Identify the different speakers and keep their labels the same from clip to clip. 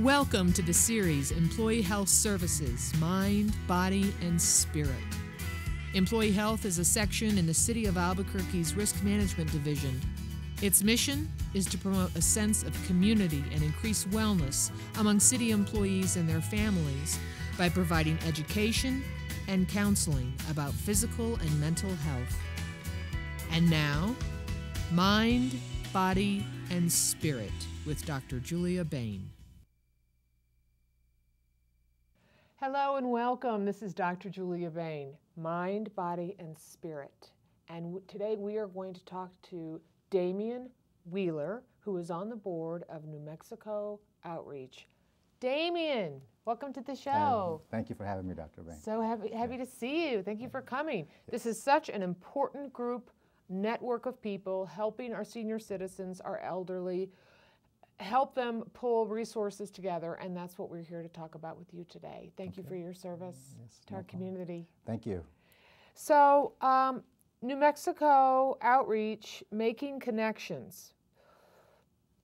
Speaker 1: Welcome to the series Employee Health Services, Mind, Body, and Spirit. Employee Health is a section in the City of Albuquerque's Risk Management Division. Its mission is to promote a sense of community and increase wellness among city employees and their families by providing education and counseling about physical and mental health. And now, Mind, Body, and Spirit with Dr. Julia Bain. Hello and welcome. This is Dr. Julia Bain, Mind, Body, and Spirit. And today we are going to talk to Damian Wheeler, who is on the board of New Mexico Outreach. Damian, welcome to the show.
Speaker 2: Thank you for having me, Dr. Bain.
Speaker 1: So happy to see you. Thank you for coming. This is such an important group, network of people helping our senior citizens, our elderly, help them pull resources together, and that's what we're here to talk about with you today. Thank you for your service to our community.
Speaker 2: Thank you.
Speaker 1: So, New Mexico Outreach, making connections.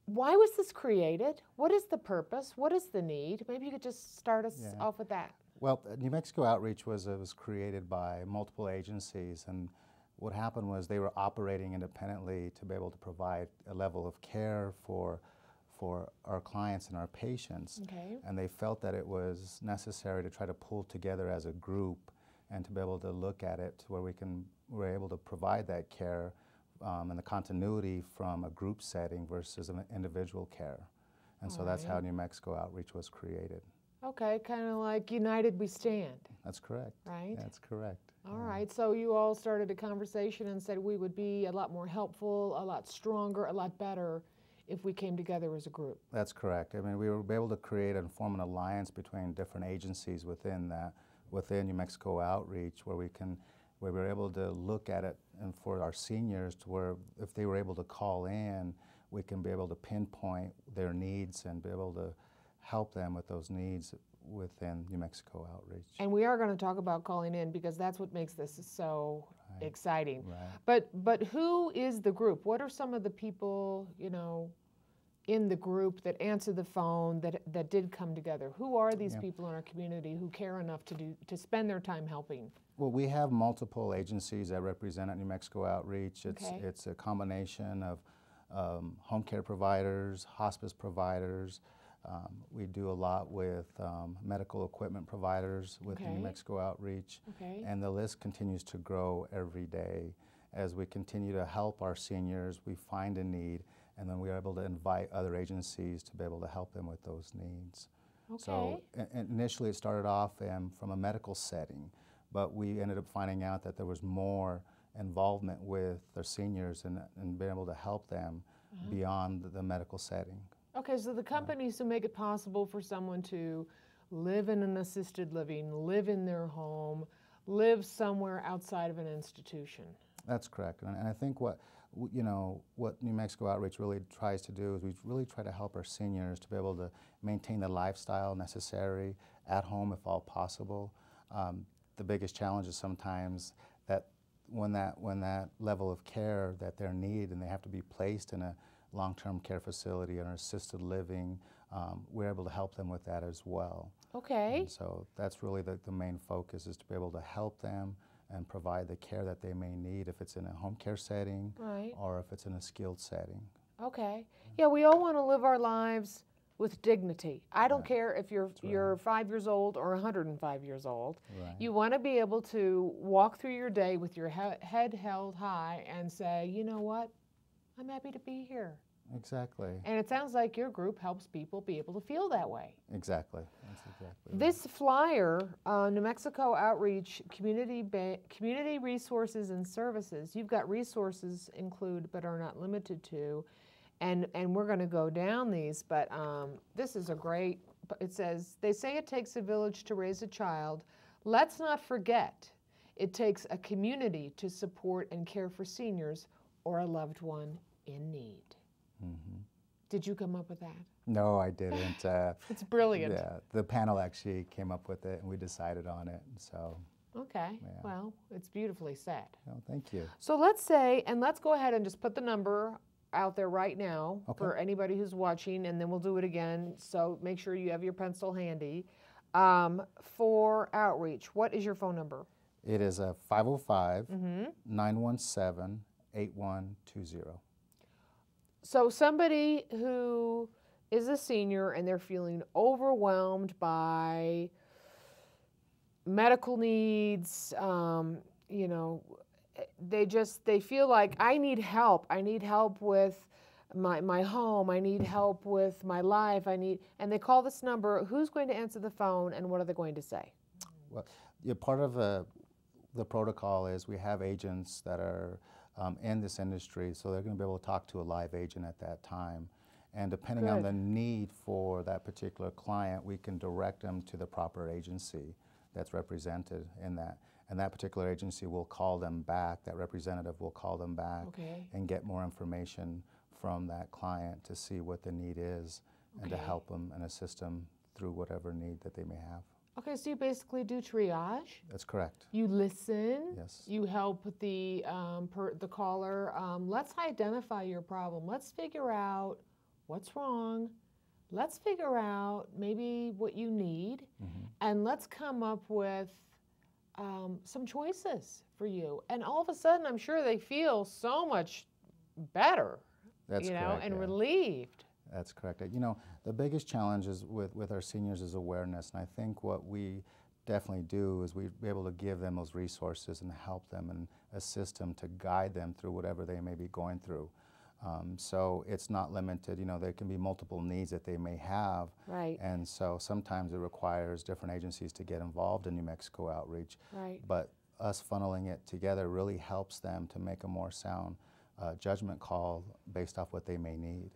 Speaker 1: Why was this created? What is the purpose? What is the need? Maybe you could just start us off with that.
Speaker 2: Well, New Mexico Outreach was created by multiple agencies, and what happened was they were operating independently to be able to provide a level of care for our clients and our patients.
Speaker 1: Okay.
Speaker 2: And they felt that it was necessary to try to pull together as a group and to be able to look at it to where we're able to provide that care and the continuity from a group setting versus an individual care. And so that's how New Mexico Outreach was created.
Speaker 1: Okay, kind of like United We Stand.
Speaker 2: That's correct.
Speaker 1: Right?
Speaker 2: That's correct.
Speaker 1: All right, so you all started a conversation and said we would be a lot more helpful, a lot stronger, a lot better if we came together as a group.
Speaker 2: That's correct. I mean, we were able to create and form an alliance between different agencies within New Mexico Outreach, where we were able to look at it and for our seniors to where if they were able to call in, we can be able to pinpoint their needs and be able to help them with those needs within New Mexico Outreach.
Speaker 1: And we are going to talk about calling in because that's what makes this so exciting.
Speaker 2: Right.
Speaker 1: But who is the group? What are some of the people, in the group that answer the phone that did come together? Who are these people in our community who care enough to spend their time helping?
Speaker 2: Well, we have multiple agencies that represent at New Mexico Outreach. It's a combination of home care providers, hospice providers. We do a lot with medical equipment providers with New Mexico Outreach, and the list continues to grow every day. As we continue to help our seniors, we find a need, and then we are able to invite other agencies to be able to help them with those needs.
Speaker 1: Okay.
Speaker 2: So initially it started off from a medical setting, but we ended up finding out that there was more involvement with our seniors and being able to help them beyond the medical setting.
Speaker 1: Okay, so the companies who make it possible for someone to live in an assisted living, live in their home, live somewhere outside of an institution.
Speaker 2: That's correct, and I think what New Mexico Outreach really tries to do is we really try to help our seniors to be able to maintain the lifestyle necessary at home if all possible. The biggest challenge is sometimes that when that level of care that they need and they have to be placed in a long-term care facility or assisted living, we're able to help them with that as well.
Speaker 1: Okay.
Speaker 2: And so that's really the main focus, is to be able to help them and provide the care that they may need if it's in a home care setting or if it's in a skilled setting.
Speaker 1: Okay. Yeah, we all want to live our lives with dignity. I don't care if you're 5 years old or 105 years old.
Speaker 2: Right.
Speaker 1: You want to be able to walk through your day with your head held high and say, you know what? I'm happy to be here.
Speaker 2: Exactly.
Speaker 1: And it sounds like your group helps people be able to feel that way.
Speaker 2: Exactly. That's exactly
Speaker 1: This flyer, New Mexico Outreach, Community Resources and Services, you've got resources include but are not limited to, and we're going to go down these, but this is a great, it says, they say it takes a village to raise a child. Let's not forget, it takes a community to support and care for seniors or a loved one in need. Did you come up with that?
Speaker 2: No, I didn't.
Speaker 1: It's brilliant.
Speaker 2: Yeah, the panel actually came up with it and we decided on it. So.
Speaker 1: Okay, well, it's beautifully said.
Speaker 2: Oh, thank you.
Speaker 1: So let's say, and let's go ahead and just put the number out there right now for anybody who's watching, and then we'll do it again. So make sure you have your pencil handy. For outreach, what is your phone number?
Speaker 2: It is a 505-917-8120.
Speaker 1: So somebody who is a senior and they're feeling overwhelmed by medical needs, you know, they feel like, I need help. I need help with my home. I need help with my life. And they call this number. Who's going to answer the phone, and what are they going to say?
Speaker 2: Well, part of the protocol is we have agents that are in this industry, so they're going to be able to talk to a live agent at that time. And depending on the need for that particular client, we can direct them to the proper agency that's represented in that. And that particular agency will call them back, that representative will call them back and get more information from that client to see what the need is and to help them and assist them through whatever need that they may have.
Speaker 1: Okay, so you basically do triage.
Speaker 2: That's correct.
Speaker 1: You listen.
Speaker 2: Yes.
Speaker 1: You help the caller. Let's identify your problem. Let's figure out what's wrong. Let's figure out maybe what you need, and let's come up with some choices for you. And all of a sudden, I'm sure they feel so much better,
Speaker 2: That's correct,
Speaker 1: and relieved.
Speaker 2: That's correct. You know, the biggest challenge is with our seniors is awareness, and I think what we definitely do is we be able to give them those resources and help them and assist them to guide them through whatever they may be going through. So it's not limited, you know, there can be multiple needs that they may have.
Speaker 1: Right.
Speaker 2: And so sometimes it requires different agencies to get involved in New Mexico outreach.
Speaker 1: Right.
Speaker 2: But us funneling it together really helps them to make a more sound judgment call based off what they may need.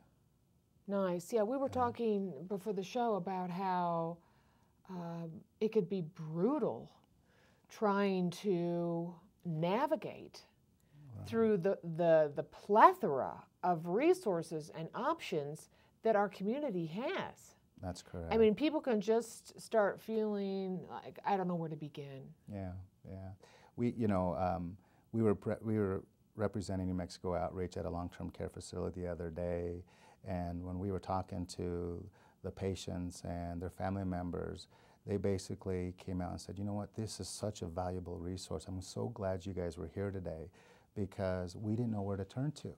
Speaker 1: Nice. Yeah, we were talking before the show about how it could be brutal trying to navigate through the plethora of resources and options that our community has.
Speaker 2: That's correct.
Speaker 1: I mean, people can just start feeling like, I don't know where to begin.
Speaker 2: Yeah, yeah. We were representing New Mexico Outreach at a long-term care facility the other day, and when we were talking to the patients and their family members, they basically came out and said, you know what, this is such a valuable resource. I'm so glad you guys were here today, because we didn't know where to turn to.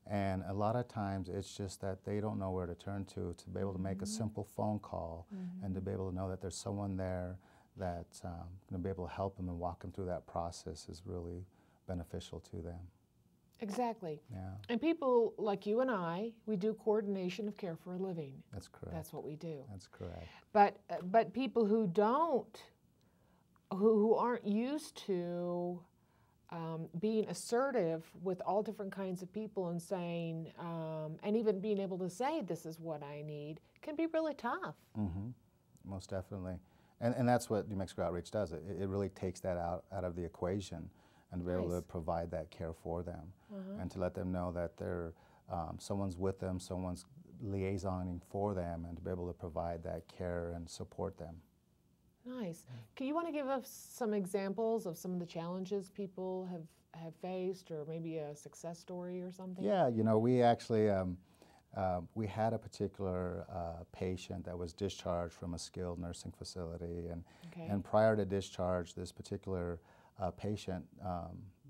Speaker 2: And a lot of times it's just that they don't know where to turn to be able to make a simple phone call and to be able to know that there's someone there that's going to be able to help them and walk them through that process is really beneficial to them.
Speaker 1: Exactly.
Speaker 2: Yeah.
Speaker 1: And people like you and I, we do coordination of care for a living.
Speaker 2: That's correct.
Speaker 1: That's what we do.
Speaker 2: That's correct.
Speaker 1: But people who don't, who aren't used to being assertive with all different kinds of people and saying, and even being able to say, this is what I need, can be really tough.
Speaker 2: Most definitely. And that's what New Mexico Outreach does. It really takes that out of the equation and to be able to provide that care for them and to let them know that they're, someone's with them, someone's liaisoning for them, and to be able to provide that care and support them.
Speaker 1: Nice. You want to give us some examples of some of the challenges people have faced, or maybe a success story or something?
Speaker 2: Yeah, you know, we actually, we had a particular patient that was discharged from a skilled nursing facility, and prior to discharge, this particular patient,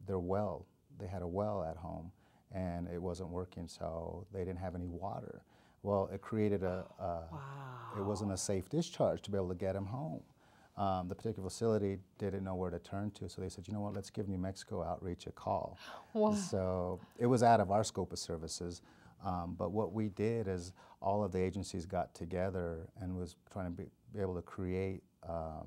Speaker 2: they had a well at home, and it wasn't working, so they didn't have any water. Well, it created it wasn't a safe discharge to be able to get him home. The particular facility didn't know where to turn to, so they said, you know what, let's give New Mexico Outreach a call.
Speaker 1: Wow.
Speaker 2: So it was out of our scope of services, but what we did is all of the agencies got together and was trying to be able to create a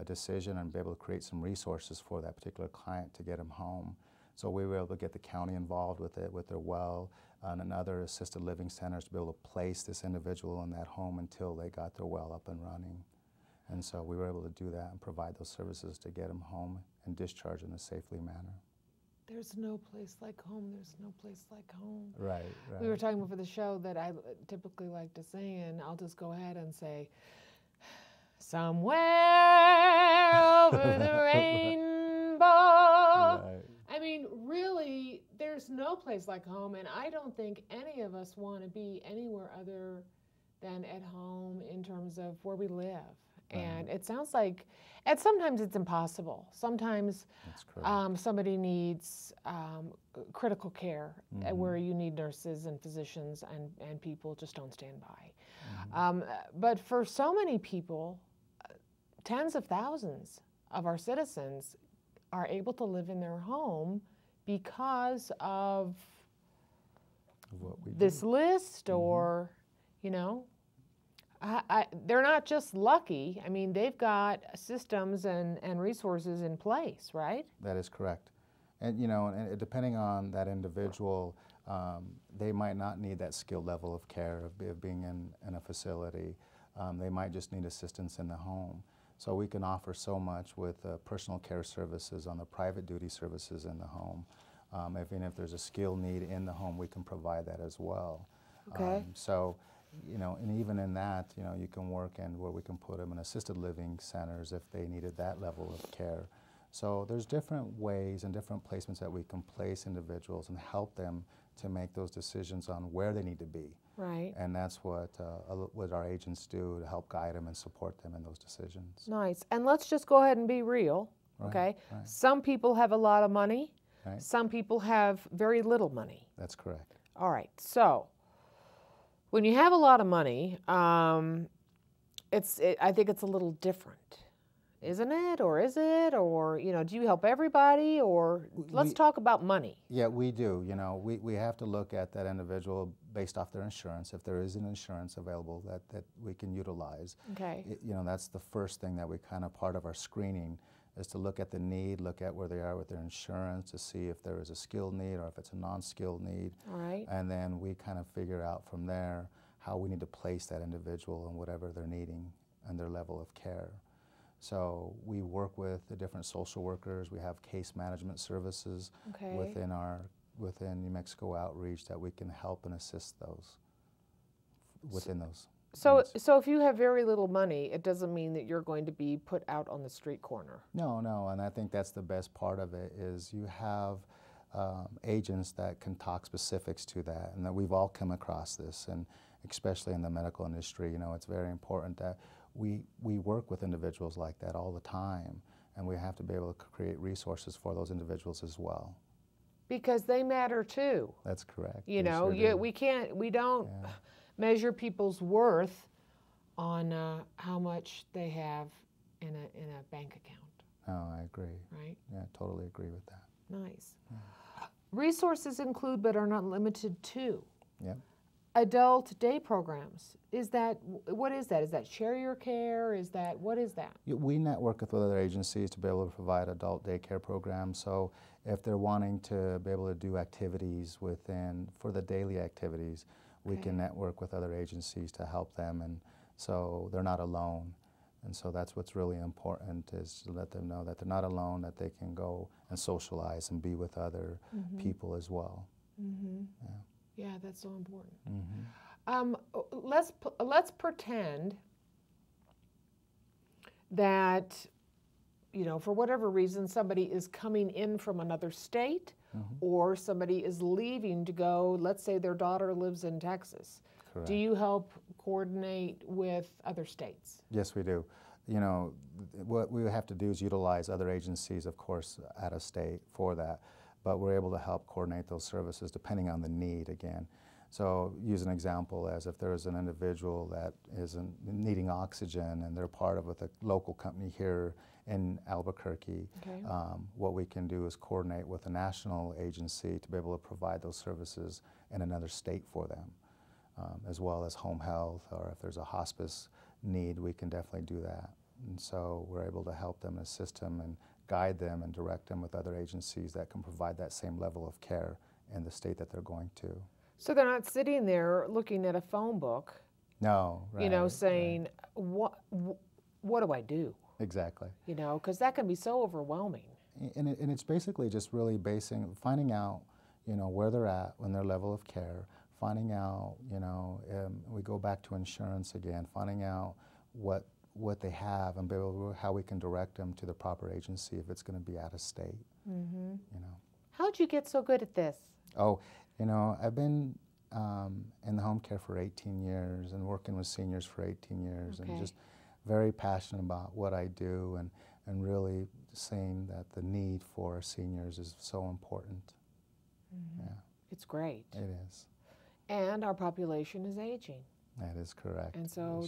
Speaker 2: decision and be able to create some resources for that particular client to get him home. So we were able to get the county involved with it, with their well, and other assisted living centers to be able to place this individual in that home until they got their well up and running. And so we were able to do that and provide those services to get him home and discharge in a safely manner.
Speaker 1: There's no place like home. There's no place like home.
Speaker 2: Right, right.
Speaker 1: We were talking before the show that I typically like to sing, and I'll just go ahead and say, somewhere over the rainbow.
Speaker 2: Right.
Speaker 1: I mean, really, there's
Speaker 3: no place like home, and I don't think any of us want to be anywhere other than at home in terms of where we live. And it sounds like, and sometimes it's impossible. Sometimes somebody needs critical care where you need nurses and physicians, and people just don't stand by. But for so many people, tens of thousands of our citizens are able to live in their home because of
Speaker 2: what we
Speaker 3: this
Speaker 2: do.
Speaker 3: list, or, you know, they're not just lucky. I mean, they've got systems and resources in place, right?
Speaker 2: That is correct. And, you know, and depending on that individual, they might not need that skilled level of care of being in a facility. They might just need assistance in the home. So we can offer so much with personal care services on the private duty services in the home. Even if there's a skill need in the home, we can provide that as well.
Speaker 3: Okay.
Speaker 2: So, you know, and even in that, you know, you can work in where we can put them in assisted living centers if they needed that level of care. So there's different ways and different placements that we can place individuals and help them to make those decisions on where they need to be.
Speaker 3: Right.
Speaker 2: And that's what our agents do to help guide them and support them in those decisions.
Speaker 3: Nice. And let's just go ahead and be real, okay?
Speaker 2: Right.
Speaker 3: Some people have a lot of money.
Speaker 2: Right.
Speaker 3: Some people have very little money.
Speaker 2: That's correct.
Speaker 3: All right. So when you have a lot of money, I think it's a little different. Isn't it? Or is it? Or, you know, do you help everybody? Or let's talk about money.
Speaker 2: Yeah, we do. You know, we have to look at that individual based off their insurance. If there is an insurance available that we can utilize.
Speaker 3: Okay.
Speaker 2: You know, that's the first thing that we kind of part of our screening is to look at the need, look at where they are with their insurance to see if there is a skilled need or if it's a non-skilled need.
Speaker 3: All right.
Speaker 2: And then we kind of figure out from there how we need to place that individual and whatever they're needing and their level of care. So we work with the different social workers. We have case management services within New Mexico Outreach that we can help and assist those within those.
Speaker 3: So if you have very little money, it doesn't mean that you're going to be put out on the street corner.
Speaker 2: No, and I think that's the best part of it is you have agents that can talk specifics to that, and that we've all come across this, and especially in the medical industry, you know, it's very important that we work with individuals like that all the time, and we have to be able to create resources for those individuals as well.
Speaker 3: Because they matter too.
Speaker 2: That's correct.
Speaker 3: You know, we don't measure people's worth on how much they have in a bank account.
Speaker 2: No, I agree.
Speaker 3: Right?
Speaker 2: Yeah, I totally agree with that.
Speaker 3: Nice. Yeah. Resources include but are not limited to.
Speaker 2: Yep.
Speaker 3: Adult day programs. What is that? Is that share your care? What is that?
Speaker 2: We network with other agencies to be able to provide adult daycare programs. So if they're wanting to be able to do activities for the daily activities, we can network with other agencies to help them, and so they're not alone. And so that's what's really important, is to let them know that they're not alone, that they can go and socialize and be with other people as well.
Speaker 3: Yeah, that's so important. Let's pretend that, you know, for whatever reason, somebody is coming in from another state, or somebody is leaving to go, let's say their daughter lives in Texas. Correct. Do you help coordinate with other states?
Speaker 2: Yes, we do. You know, what we have to do is utilize other agencies, of course, out of state for that, but we're able to help coordinate those services depending on the need again. So use an example as if there is an individual that is needing oxygen and they're part of a local company here in Albuquerque. What we can do is coordinate with a national agency to be able to provide those services in another state for them, as well as home health, or if there's a hospice need, we can definitely do that. And so we're able to help them, assist them, and guide them and direct them with other agencies that can provide that same level of care in the state that they're going to.
Speaker 3: So they're not sitting there looking at a phone book.
Speaker 2: No, right,
Speaker 3: you know, saying, what do I do?
Speaker 2: Exactly.
Speaker 3: You know, because that can be so overwhelming.
Speaker 2: And it's basically just really finding out, you know, where they're at in their level of care, finding out, you know, we go back to insurance again, finding out what they have and be able how we can direct them to the proper agency if it's going to be out of state. You know.
Speaker 3: How'd you get so good at this?
Speaker 2: Oh, I've been in the home care for 18 years and working with seniors for 18 years and just very passionate about what I do and really seeing that the need for seniors is so important.
Speaker 3: Mm-hmm.
Speaker 2: Yeah.
Speaker 3: It's great.
Speaker 2: It is.
Speaker 3: And our population is aging.
Speaker 2: That is correct.
Speaker 3: And so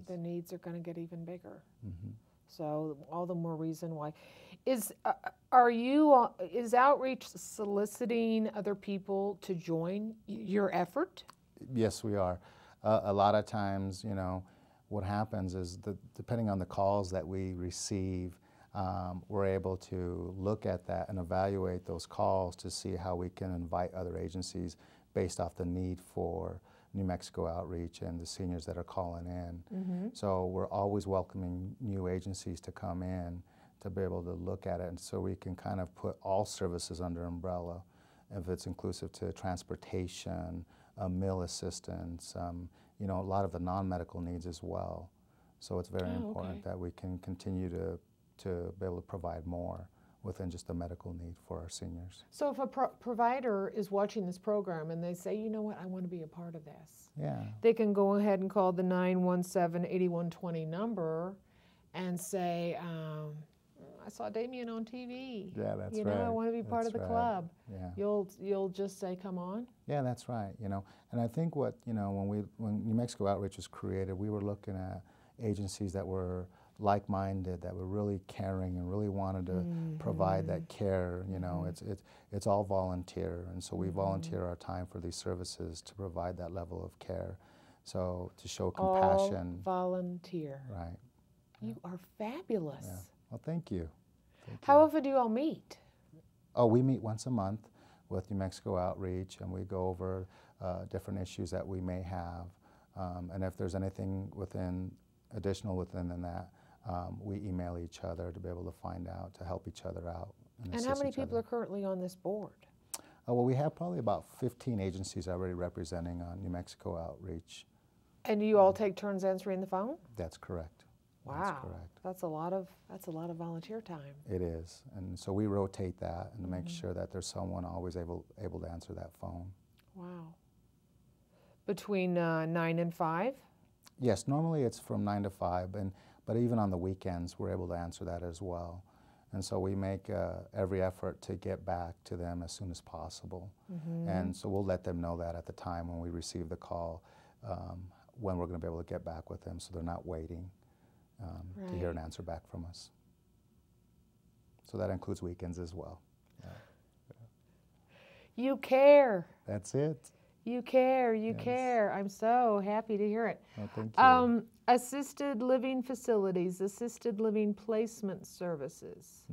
Speaker 3: the needs are going to get even bigger.
Speaker 2: Mm-hmm.
Speaker 3: So all the more reason why. Is outreach soliciting other people to join your effort?
Speaker 2: Yes, we are. A lot of times, what happens is that depending on the calls that we receive, we're able to look at that and evaluate those calls to see how we can invite other agencies based off the need for New Mexico outreach and the seniors that are calling in.
Speaker 3: Mm-hmm.
Speaker 2: So we're always welcoming new agencies to come in to be able to look at it, and so we can kind of put all services under umbrella, if it's inclusive to transportation, meal assistance, a lot of the non-medical needs as well. So it's very important that we can continue to be able to provide more within just the medical need for our seniors.
Speaker 3: So if a provider is watching this program and they say, you know what, I want to be a part of this, they can go ahead and call the 917-8120 number and say, I saw Damien on TV.
Speaker 2: Yeah, that's
Speaker 3: right. I want to be part of the club. Yeah. You'll just say, come on.
Speaker 2: Yeah, that's right. And I think when New Mexico Outreach was created, we were looking at agencies that were like-minded, that were really caring and really wanted to provide that care. It's all volunteer, and so we volunteer our time for these services to provide that level of care. So to show compassion.
Speaker 3: All volunteer.
Speaker 2: Right.
Speaker 3: You are fabulous.
Speaker 2: Yeah. Well, thank you.
Speaker 3: How often do you all meet?
Speaker 2: Oh, we meet once a month with New Mexico Outreach, and we go over different issues that we may have. And if there's anything additional within that, we email each other to be able to find out, to help each other out.
Speaker 3: And how many people are currently on this board?
Speaker 2: Well, we have probably about 15 agencies already representing New Mexico Outreach.
Speaker 3: And you all take turns answering the phone?
Speaker 2: That's correct.
Speaker 3: Wow,
Speaker 2: that's correct.
Speaker 3: That's a lot of volunteer time.
Speaker 2: It is, and so we rotate that and to make sure that there's someone always able to answer that phone.
Speaker 3: Wow. Between 9 and 5?
Speaker 2: Yes, normally it's from 9 to 5, but even on the weekends we're able to answer that as well. And so we make every effort to get back to them as soon as possible. And so we'll let them know that at the time when we receive the call, when we're going to be able to get back with them, so they're not waiting to hear an answer back from us. So that includes weekends as well. Yeah.
Speaker 3: You care.
Speaker 2: That's it.
Speaker 3: You care, you care. I'm so happy to hear it.
Speaker 2: Well, thank you.
Speaker 3: Assisted living facilities, assisted living placement services.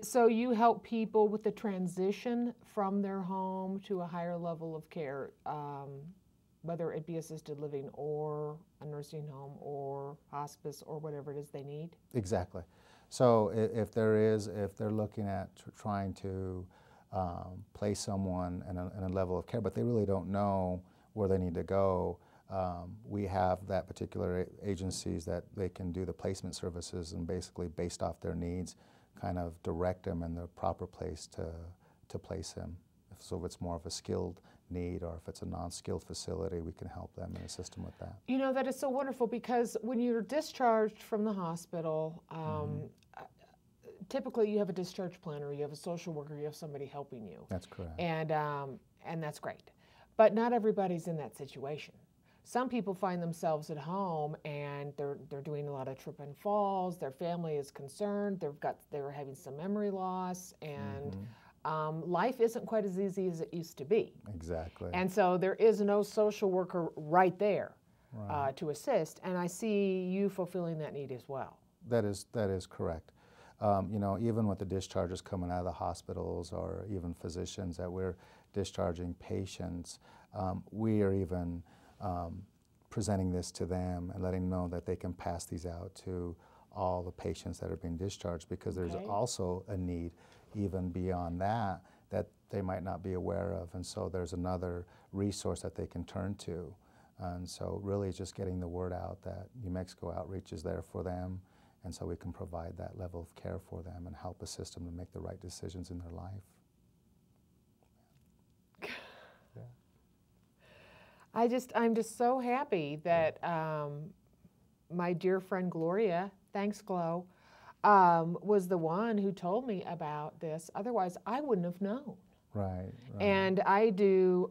Speaker 3: So you help people with the transition from their home to a higher level of care, whether it be assisted living or a nursing home or hospice or whatever it is they need?
Speaker 2: Exactly. So if they're looking at trying to place someone in a level of care, but they really don't know where they need to go, we have that particular agencies that they can do the placement services and basically based off their needs, kind of direct them in the proper place to place them. So if it's more of a skilled need or if it's a non-skilled facility, we can help them and assist them with that.
Speaker 3: You know, that is so wonderful because when you're discharged from the hospital, typically you have a discharge planner, you have a social worker, you have somebody helping you.
Speaker 2: That's correct.
Speaker 3: And that's great. But not everybody's in that situation. Some people find themselves at home and they're doing a lot of trip and falls, their family is concerned, they're having some memory loss, and life isn't quite as easy as it used to be.
Speaker 2: Exactly.
Speaker 3: And so there is no social worker right there to assist, and I see you fulfilling that need as well.
Speaker 2: That is correct. Even with the discharges coming out of the hospitals or even physicians that we're discharging patients, we are even presenting this to them and letting them know that they can pass these out to all the patients that are being discharged, because there's also a need even beyond that they might not be aware of, and so there's another resource that they can turn to. And so really just getting the word out that New Mexico Outreach is there for them, and so we can provide that level of care for them and help assist them to make the right decisions in their life.
Speaker 3: I'm just so happy that my dear friend Gloria, thanks Glo, was the one who told me about this. Otherwise, I wouldn't have known.
Speaker 2: Right, right.
Speaker 3: And I do,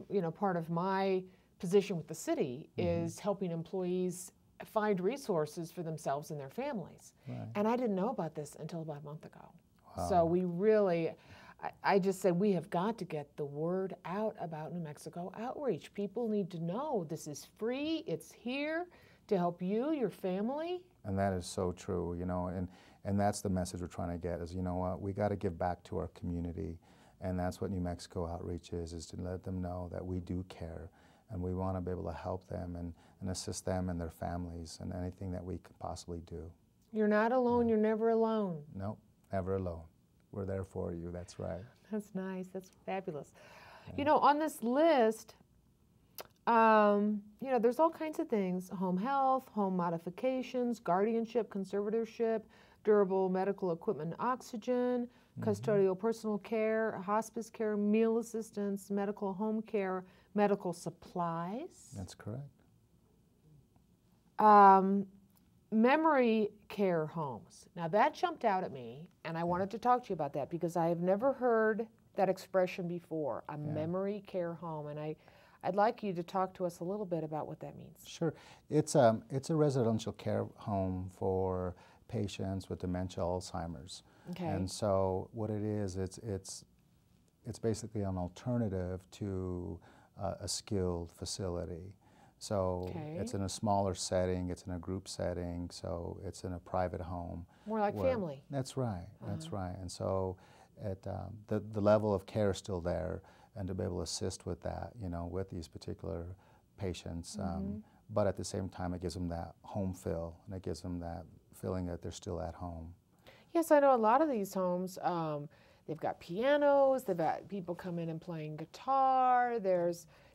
Speaker 3: you know, part of my position with the city is helping employees find resources for themselves and their families.
Speaker 2: Right.
Speaker 3: And I didn't know about this until about a month ago.
Speaker 2: Wow.
Speaker 3: So we really, I just said we have got to get the word out about New Mexico outreach. People need to know this is free, it's here to help you, your family.
Speaker 2: And that is so true, you know, and that's the message we're trying to get is, you know what, we got to give back to our community. And that's what New Mexico Outreach is to let them know that we do care and we want to be able to help them and assist them and their families and anything that we could possibly do.
Speaker 3: You're not alone, you're never alone.
Speaker 2: Nope, never alone. We're there for you, that's right.
Speaker 3: That's nice, that's fabulous. Yeah. You know, on this list, you know, there's all kinds of things: home health, home modifications, guardianship, conservatorship, durable medical equipment and oxygen, custodial personal care, hospice care, meal assistance, medical home care, medical supplies.
Speaker 2: That's correct.
Speaker 3: Memory care homes. Now that jumped out at me, and I wanted to talk to you about that because I have never heard that expression before, a memory care home, and I'd like you to talk to us a little bit about what that means.
Speaker 2: Sure. It's a residential care home for patients with dementia, Alzheimer's.
Speaker 3: Okay.
Speaker 2: And so what it is, it's basically an alternative to a skilled facility. So it's in a smaller setting, it's in a group setting, so it's in a private home.
Speaker 3: More like family.
Speaker 2: That's right, that's right. And so the level of care is still there, and to be able to assist with that, you know, with these particular patients. But at the same time, it gives them that home feel, and it gives them that feeling that they're still at home.
Speaker 3: Yes, I know a lot of these homes, they've got pianos, they've got people come in and playing guitar, they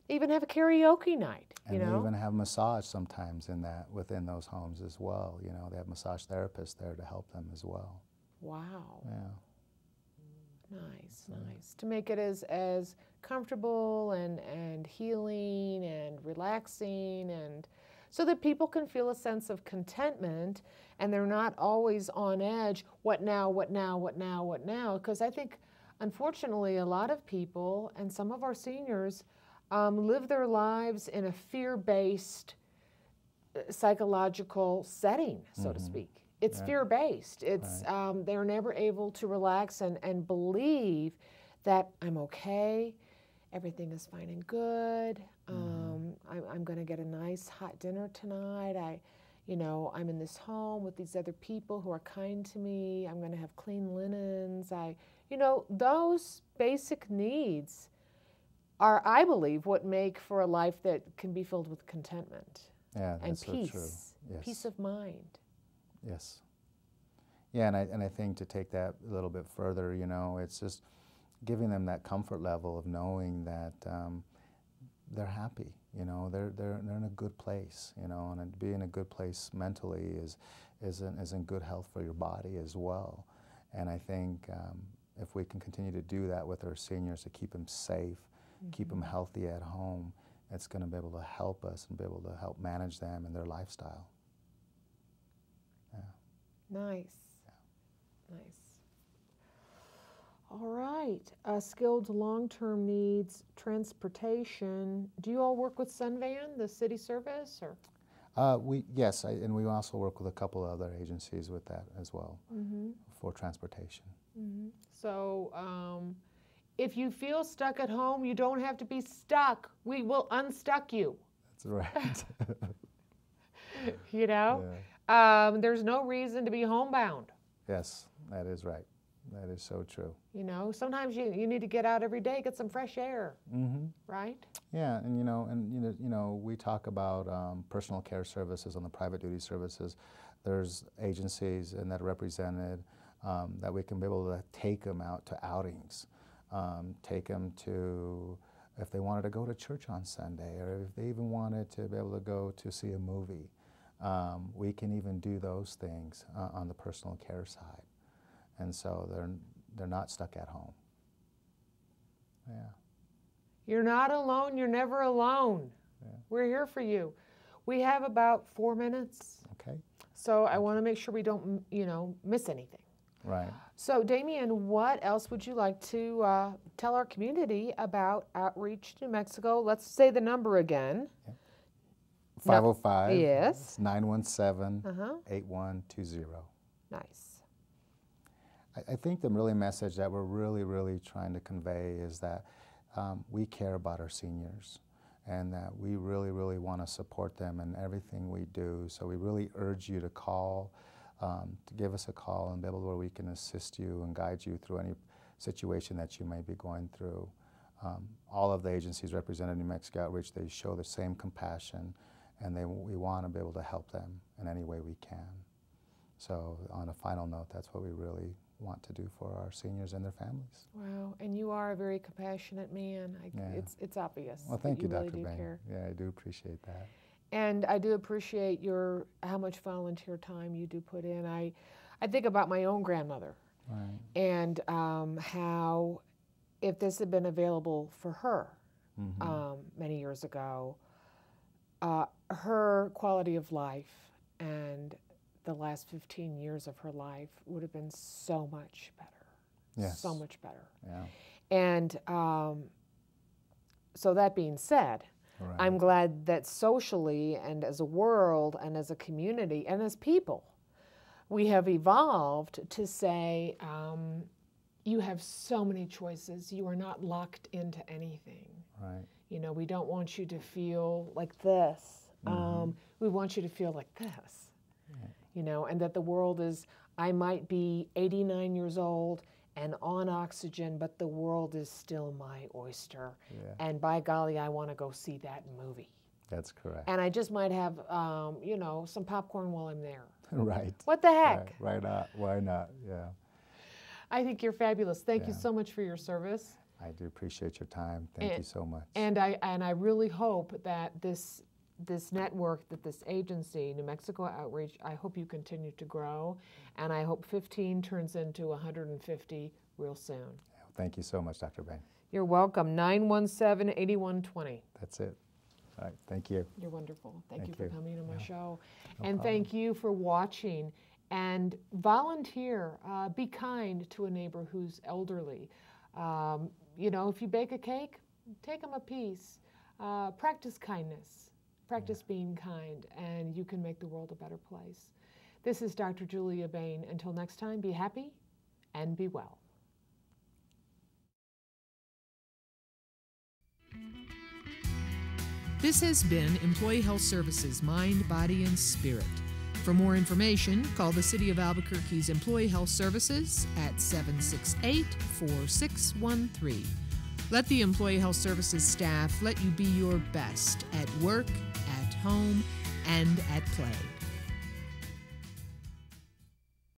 Speaker 3: even have a karaoke night, you know?
Speaker 2: And they even have massage sometimes within those homes as well. You know, they have massage therapists there to help them as well.
Speaker 3: Wow.
Speaker 2: Yeah.
Speaker 3: Nice, nice. To make it as comfortable and healing and relaxing, and so that people can feel a sense of contentment and they're not always on edge. What now, what now, what now, what now? Because I think, unfortunately, a lot of people and some of our seniors live their lives in a fear-based psychological setting, so to speak. It's fear-based. It's they're never able to relax and believe that I'm okay, everything is fine and good. I'm going to get a nice hot dinner tonight. You know, I'm in this home with these other people who are kind to me. I'm going to have clean linens. You know, those basic needs are, I believe, what make for a life that can be filled with contentment and peace,
Speaker 2: so true. Yes.
Speaker 3: Peace of mind.
Speaker 2: Yes. Yeah, and I think to take that a little bit further, you know, it's just giving them that comfort level of knowing that they're happy, you know, they're in a good place, you know, and to be in a good place mentally is in good health for your body as well. And I think if we can continue to do that with our seniors to keep them safe, keep them healthy at home, it's going to be able to help us and be able to help manage them and their lifestyle. Yeah.
Speaker 3: Nice. Yeah. Nice. All right. Skilled long-term needs, transportation. Do you all work with Sunvan, the city service, or?
Speaker 2: Yes, and we also work with a couple of other agencies with that as well for transportation.
Speaker 3: So if you feel stuck at home, you don't have to be stuck. We will unstuck you.
Speaker 2: That's right.
Speaker 3: You know? There's no reason to be homebound.
Speaker 2: Yes, that is right. That is so true.
Speaker 3: You know, sometimes you need to get out every day, get some fresh air, right?
Speaker 2: Yeah, and you know, we talk about personal care services on the private duty services. There's agencies and that are represented that we can be able to take them out to outings, take them to, if they wanted to go to church on Sunday, or if they even wanted to be able to go to see a movie. We can even do those things on the personal care side. And so they're not stuck at home. Yeah.
Speaker 3: You're not alone, you're never alone. We're here for you. We have about 4 minutes.
Speaker 2: Okay.
Speaker 3: So I want to make sure we don't, miss anything.
Speaker 2: Right.
Speaker 3: So Damien, what else would you like to tell our community about Outreach New Mexico? Let's say the number again.
Speaker 2: 505.
Speaker 3: Yes.
Speaker 2: 917-8120.
Speaker 3: Nice.
Speaker 2: I think the really message that we're really trying to convey is that we care about our seniors and that we really want to support them in everything we do. So we really urge you to call, to give us a call and be able where we can assist you and guide you through any situation that you may be going through. All of the agencies represented in New Mexico Outreach, they show the same compassion, and we want to be able to help them in any way we can. So on a final note, that's what we really want to do for our seniors and their families.
Speaker 3: Wow, and you are a very compassionate man. It's obvious.
Speaker 2: Well, thank you,
Speaker 3: really
Speaker 2: Dr. Bain.
Speaker 3: Care.
Speaker 2: Yeah, I do appreciate that.
Speaker 3: And I do appreciate how much volunteer time you do put in. I think about my own grandmother,
Speaker 2: right,
Speaker 3: and how if this had been available for her many years ago, her quality of life and the last 15 years of her life would have been so much better.
Speaker 2: Yes.
Speaker 3: So much better.
Speaker 2: Yeah.
Speaker 3: And so that being said,
Speaker 2: Right.
Speaker 3: I'm glad that socially and as a world and as a community and as people, we have evolved to say, you have so many choices. You are not locked into anything.
Speaker 2: Right.
Speaker 3: We don't want you to feel like this. We want you to feel like this. Yeah. And that the world is, I might be 89 years old and on oxygen, but the world is still my oyster.
Speaker 2: Yeah.
Speaker 3: And by golly, I want to go see that movie.
Speaker 2: That's correct.
Speaker 3: And I just might have, some popcorn while I'm there.
Speaker 2: Right.
Speaker 3: What the heck?
Speaker 2: Right. Why not? Yeah.
Speaker 3: I think you're fabulous. Thank you so much for your service.
Speaker 2: I do appreciate your time. Thank you so much.
Speaker 3: And I really hope that this network, that this agency, New Mexico Outreach, I hope you continue to grow, and I hope 15 turns into 150 real soon.
Speaker 2: Thank you so much, Dr. Bain.
Speaker 3: You're welcome. 917-8120.
Speaker 2: That's it. All right. Thank you.
Speaker 3: You're wonderful. Thank you
Speaker 2: you.
Speaker 3: for coming to my show.
Speaker 2: No
Speaker 3: and
Speaker 2: problem.
Speaker 3: Thank you for watching. And volunteer. Be kind to a neighbor who's elderly. If you bake a cake, take them a piece. Practice kindness. Practice being kind, and you can make the world a better place. This is Dr. Julia Bain. Until next time, be happy and be well.
Speaker 1: This has been Employee Health Services Mind, Body, and Spirit. For more information, call the City of Albuquerque's Employee Health Services at 768-4613. Let the Employee Health Services staff let you be your best at work, at home, and at play.